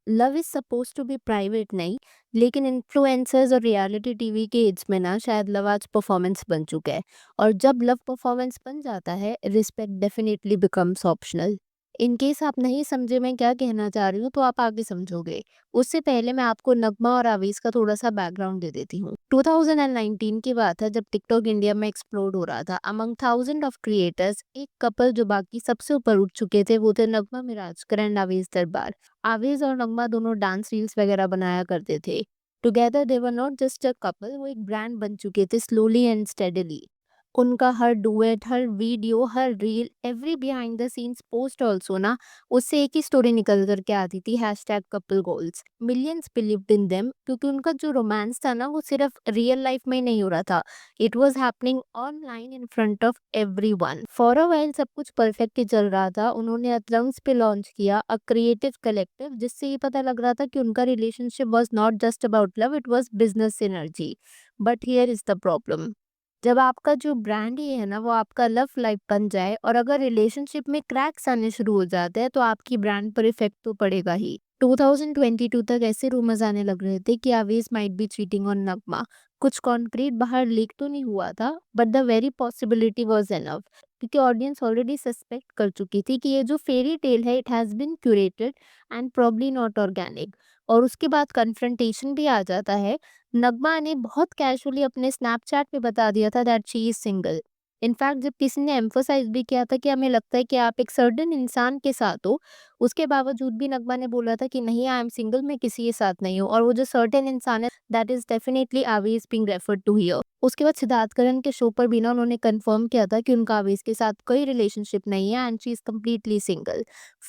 Love is suppose to be private नहीं, लेकिन influencers और रियलिटी टीवी के एड्स में ना शायद लव आज परफॉर्मेंस बन चुका है। और जब लव परफॉर्मेंस बन जाता है, respect definitely becomes optional. In case आप नहीं समझे मैं क्या कहना चाह रही हूँ, तो आप आगे समझोगे। उससे पहले मैं आपको नगमा और आवेश का थोड़ा सा बैकग्राउंड दे देती हूँ। 2019 की बात है, जब टिकटॉक इंडिया में एक्सप्लोड हो रहा था। अमंग थाउजेंड ऑफ क्रिएटर्स, एक कपल जो बाकी सबसे ऊपर उठ चुके थे वो थे नगमा मिराजकर एंड आवेश दरबार। आवेश और नगमा दोनों डांस रील्स वगैरह बनाया करते थे। Together they were not just a couple, वो एक ब्रांड बन चुके थे स्लोली एंड स्टेडली। उनका हर डुएट, हर वीडियो, हर reel, every behind the scenes post also ना, उससे एक ही स्टोरी निकल कर के आती थी, hashtag couple goals. Millions believed in them, क्योंकि उनका जो रोमांस था ना वो सिर्फ रियल लाइफ में ही नहीं हो रहा था, it was happening online in front of every one. For a while सब कुछ परफेक्ट ही चल रहा था। उन्होंने अतरंग्स पे लॉन्च किया अ क्रिएटिव कलेक्टिव, जिससे ये पता लग रहा था कि उनका relationship was not just about love, it was business synergy. But here is the problem. जब आपका जो ब्रांड ही है ना वो आपका लव लाइफ बन जाए, और अगर रिलेशनशिप में क्रैक्स आने शुरू हो जाते हैं, तो आपकी ब्रांड पर इफेक्ट तो पड़ेगा ही। 2022 तक ऐसे रूमर्स आने लग रहे थे कि Avesh might be cheating on Nagma. कुछ कॉन्क्रीट बाहर लीक तो नहीं हुआ था, but the very possibility was enough, क्योंकि ऑडियंस ऑलरेडी सस्पेक्ट कर चुकी थी कि ये जो फेरी टेल है it has been curated and probably not organic. और उसके बाद कन्फ्रंटेशन भी आ जाता है। नगमा ने बहुत कैजुअली अपने स्नैपचैट पे बता दिया था that she is single. In fact जब किसी ने एम्फोसाइज भी किया था कि हमें लगता है कि आप एक सर्टेन इंसान के साथ हो, उसके बावजूद भी नगमा ने बोला था कि नहीं, आई एम सिंगल, मैं किसी के साथ नहीं हूँ। और वो जो सर्टेन इंसान है, दैट इज डेफिनेटली आवेश बीइंग रेफर्ड टू हियर। उसके बाद सिद्धार्थ करण के शो पर भी ना उन्होंने कंफर्म किया था कि उनका आवेश के साथ कोई रिलेशनशिप नहीं है and she is completely single.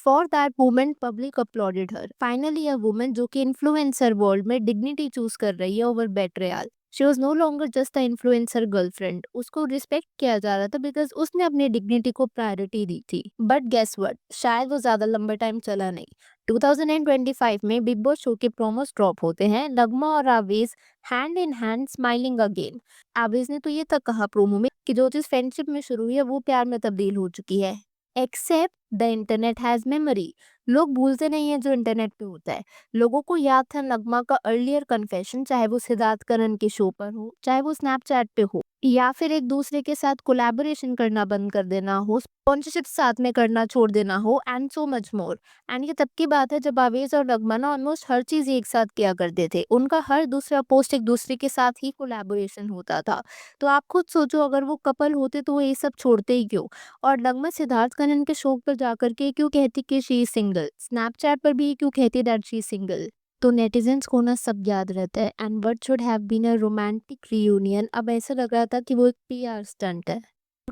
For that woman public uploaded her. Finally a woman जो कि इन्फ्लुएंसर वर्ल्ड में डिग्निटी चूज कर रही है over betrayal. She was no longer just a influencer girlfriend. उसको रिस्पेक्ट किया जा रहा था बिकॉज उसने अपनी डिग्निटी को प्रायोरिटी दी थी। बट गेस व्हाट, शायद वो ज्यादा लंबा टाइम चला नहीं। 2025 में बिग बॉस शो के प्रोमोस ड्रॉप होते हैं, नगमा और आवेश hand in hand smiling again. आवेश ने तो ये तक कहा प्रोमो में कि जो चीज फ्रेंडशिप में शुरू हुई है वो प्यार में तब्दील हो चुकी है। Except the internet has memory. लोग भूलते नहीं है जो इंटरनेट पे होता है। लोगों को याद था नगमा का अर्लियर कन्फेशन, चाहे वो सिद्धार्थ करण के शो पर हो, चाहे वो स्नैपचैट पे हो, या फिर एक दूसरे के साथ कोलैबोरेशन करना बंद कर देना हो, स्पॉन्सरशिप साथ में करना छोड़ देना हो, and so much more. And ये तब की बात है जब आवेश और नगमा ना ऑलमोस्ट हर चीज एक साथ किया करते थे। उनका हर दूसरा पोस्ट एक दूसरे के साथ ही कोलैबोरेशन होता था। तो आप खुद सोचो, अगर वो कपल होते तो वो ये सब छोड़ते ही क्यों? और नगमा सिद्धार्थ कनन के शो पर जाकर के क्यों कहती कि शी इज सिंगल? स्नैपचैट पर भी क्यों कहती दैट शी इज सिंगल? तो नेटिजन्स को ना सब याद रहता है, and what should have been a romantic reunion अब ऐसा लग रहा था कि वो एक पीआर स्टंट है।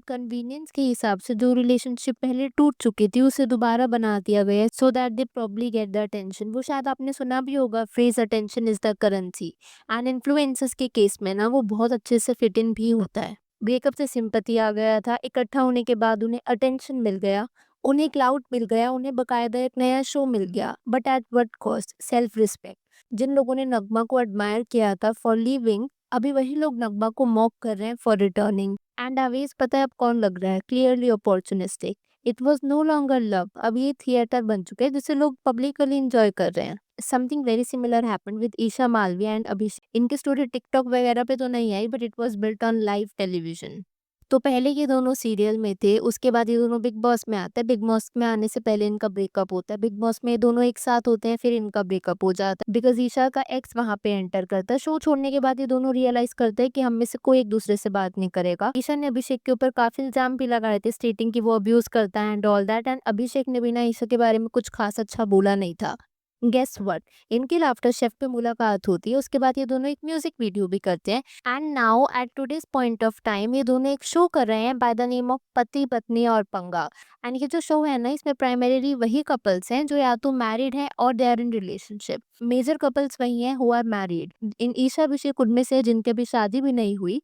कन्वीनियंस के हिसाब से जो रिलेशनशिप पहले टूट चुकी थी उसे दोबारा बना दिया गया है, so that they probably get the attention. वो शायद आपने सुना भी होगा phrase, attention is the currency. And influencers के केस में ना वो बहुत अच्छे से फिट इन भी होता है। ब्रेकअप से सिंपैथी आ गया था, इकट्ठा होने के बाद उन्हें अटेंशन मिल गया, उन्हें क्लाउड मिल गया, उन्हें बकायदा एक नया शो मिल गया, but at what cost? Self respect. जिन लोगों ने नगमा को एडमायर किया था फॉर लिविंग, अभी वही लोग नगमा को मॉक कर रहे हैं फॉर रिटर्निंग। एंड आवेश पता है अब कौन लग रहा है? Clearly opportunistic. It was no longer love, अब ये थिएटर बन चुके हैं जिसे लोग पब्लिकली एंजॉय कर रहे हैं। Something very similar happened with Isha Malviya and Abhishek. इनकी स्टोरी टिकटॉक वगैरह पे तो नहीं आई, but it was built on live television. तो पहले ये दोनों सीरियल में थे, उसके बाद ये दोनों बिग बॉस में आते हैं। बिग बॉस में आने से पहले इनका ब्रेकअप होता है। बिग बॉस में ये दोनों एक साथ होते हैं, फिर इनका ब्रेकअप हो जाता है बिकॉज ईशा का एक्स वहां पे एंटर करता है। शो छोड़ने के बाद ये दोनों रियलाइज करते हैं कि हम में से कोई एक दूसरे से बात नहीं करेगा। ईशा ने अभिषेक के ऊपर काफी इल्जाम भी लगाए थे, स्टेटिंग कि वो अब्यूज करता है एंड ऑल दैट। एंड अभिषेक ने भी ना ईशा के बारे में कुछ खास अच्छा बोला नहीं था। गेस व्हाट, इनकी लाफ्टर शेफ पे मुलाकात होती है, उसके बाद ये दोनों एक म्यूजिक वीडियो भी करते हैं। And now at today's point of time ये दोनों एक शो कर रहे हैं बाय द नेम ऑफ पति पत्नी और पंगा। एंड ये जो शो है ना, इसमें प्राइमरीली वही कपल्स हैं जो या तो मैरिड हैं और they are in relationship. Major couples वही हैं हु आर मैरिड। इन ईशा अभिषेक उनमें से हैं जिनकी अभी शादी भी नहीं हुई।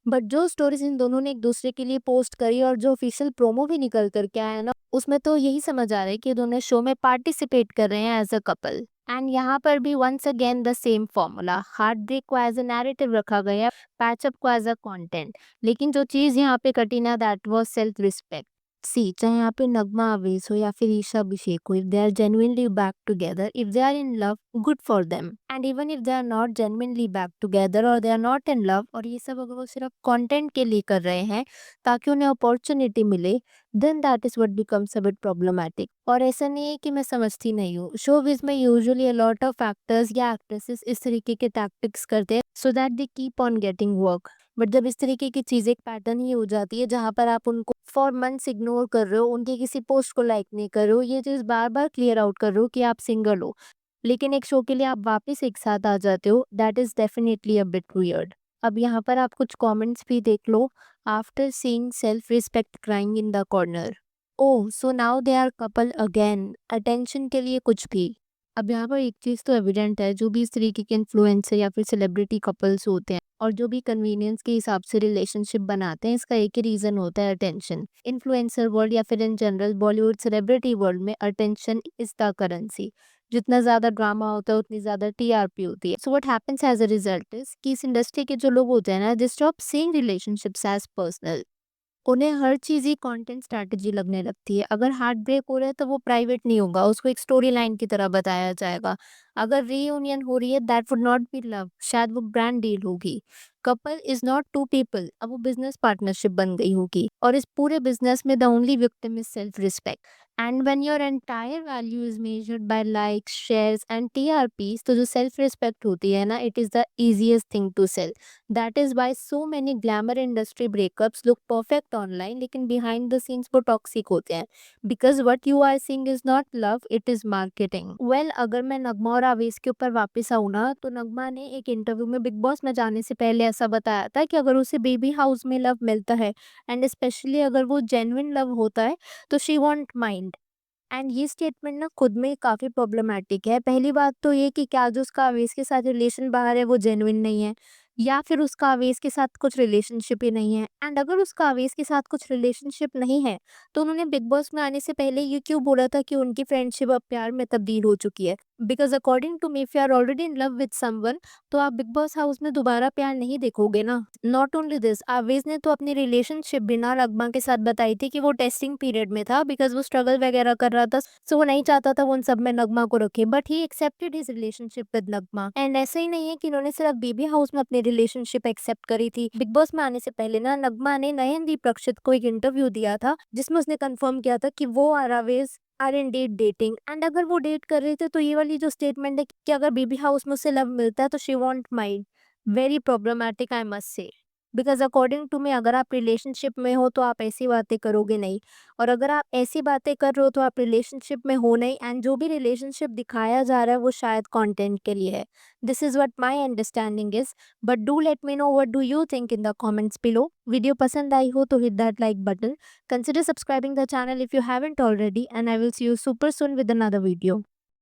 बट जो स्टोरीज इन दोनों ने एक दूसरे के लिए पोस्ट करी और जो ऑफिशियल प्रोमो भी निकल करके आया ना, उसमें तो यही समझ आ रहा है कि ये दोनों शो में पार्टिसिपेट कर रहे हैं एज अ कपल। एंड यहाँ पर भी once again the same formula, heartbreak को एज अ नैरेटिव रखा गया है, पैचअप को एज अ कंटेंट। लेकिन जो चीज यहाँ पे कटी ना, दैट वाज सेल्फ रिस्पेक्ट। सी चाहे यहाँ पे नगमा अवेस हो या फिर ईशा अभिषेक हो, if they are genuinely back together, if they are in love, good for them. And even if they are not genuinely back together और they are not in love, और ये सब अगर वो सिर्फ कंटेंट के लिए कर रहे हैं ताकि उन्हें अपॉर्चुनिटी मिले, then that is what becomes a bit problematic. और ऐसा नहीं है कि मैं समझती नहीं हूँ, शोबिज़ में usually a lot of actors या एक्ट्रेसेस इस तरीके के टैक्टिक्स करते हैं so that they keep on getting work. But जब इस तरीके की चीज़ एक पैटर्न ही हो जाती है जहाँ पर आप उनको फॉर मंथ्स इग्नोर कर रहे हो, उनके किसी पोस्ट को लाइक नहीं कर रहे हो, ये चीज़ बार-बार क्लियर आउट कर रहे हो कि आप सिंगल हो, लेकिन एक शो के लिए आप वापस एक साथ आ जाते हो, that is definitely a bit weird. अब यहाँ पर आप कुछ कमेंट्स भी देख लो। After seeing self respect crying in the corner, oh so now they are couple again, attention के लिए कुछ भी। अब यहाँ पर एक चीज़ तो एविडेंट है, जो भी इस तरीके के इन्फ्लुएंसर या फिर सेलिब्रिटी कपल्स होते हैं और जो भी कन्वीनियंस के हिसाब से रिलेशनशिप बनाते हैं, इसका एक ही रीज़न होता है, अटेंशन। इन्फ्लुएंसर वर्ल्ड या फिर in general Bollywood celebrity world में अटेंशन इज द करेंसी। जितना ज़्यादा ड्रामा होता है उतनी ज़्यादा टीआरपी होती है। So what happens as a result is कि इस इंडस्ट्री के जो लोग होते हैं ना, they stop seeing relationships as personal. उन्हें हर चीज़ ही कंटेंट स्ट्रैटेजी लगने लगती है। अगर हार्ट ब्रेक हो रहा है तो वो प्राइवेट नहीं होगा, उसको एक स्टोरी लाइन की तरह बताया जाएगा। अगर रीयूनियन हो रही है, that would not be love, शायद वो ब्रांड डील होगी। Couple is not two people, अब वो बिजनेस पार्टनरशिप बन गई होगी, और इस पूरे बिजनेस में the only victim is self respect. And when your entire value is measured by likes, shares and TRPs, तो जो सेल्फ रिस्पेक्ट होती है ना, it is the easiest thing to sell. That is why so many glamour industry breakups look perfect online, लेकिन behind the scenes वो toxic होते हैं। Because what you are seeing is not love, it is marketing. Well, अगर मैं नगमा और आवेश के ऊपर वापस आऊँ ना, तो नगमा ने एक इंटरव्यू में बिग बॉस में जाने से पहले ऐसा बताया था कि अगर उसे बेबी हाउस में लव मिलता है, एंड स्पेशली अगर वो जेन्युइन लव होता है, तो शी वॉन्ट माइंड। एंड ये स्टेटमेंट ना खुद में काफ़ी प्रॉब्लमैटिक है। पहली बात तो ये कि क्या जो उसका आवेश के साथ रिलेशन बाहर है वो जेन्युइन नहीं है, या फिर उसका आवेश के साथ कुछ रिलेशनशिप ही नहीं है। एंड अगर उसका आवेश के साथ कुछ रिलेशनशिप नहीं है, तो उन्होंने बिग बॉस में आने से पहले ये क्यों बोला था कि उनकी फ्रेंडशिप अब प्यार में तब्दील हो चुकी है। Because according to me, if you are already in love with someone, तो आप बिग बॉस हाउस में दोबारा प्यार नहीं देखोगे ना। नॉट ओनली दिस, आवेश ने तो अपनी रिलेशनशिप बिना नगमा के साथ बताई थी कि वो टेस्टिंग पीरियड में था, बिकॉज वो स्ट्रगल वगैरह कर रहा था, सो वो नहीं चाहता था वो उन सब में नगमा को रखे, but he accepted his relationship with Nagma. And ऐसा ही नहीं है कि उन्होंने सिर्फ बेबी हाउस में अपनी रिलेशनशिप एक्सेप्ट करी थी। बिग बॉस में आने से पहले ना, नगमा ने नयनदीप रक्षित को एक इंटरव्यू दिया था जिसमें उसने कंफर्म किया था कि वो और Avesh are in date dating. And अगर वो डेट कर रहे थे, तो ये वाली जो स्टेटमेंट है कि अगर बेबी हाउस में उसे लव मिलता है तो she want mind, very problematic I must say. Because according to me, अगर आप रिलेशनशिप में हो तो आप ऐसी बातें करोगे नहीं, और अगर आप ऐसी बातें कर रहे हो तो आप रिलेशनशिप में हो नहीं, एंड जो भी रिलेशनशिप दिखाया जा रहा है वो शायद कंटेंट के लिए है। This is what my understanding is, but do let me know what do you think in the comments below. Video पसंद आई हो तो hit that like button, consider subscribing the channel if you haven't already, and I will see you super soon with another video.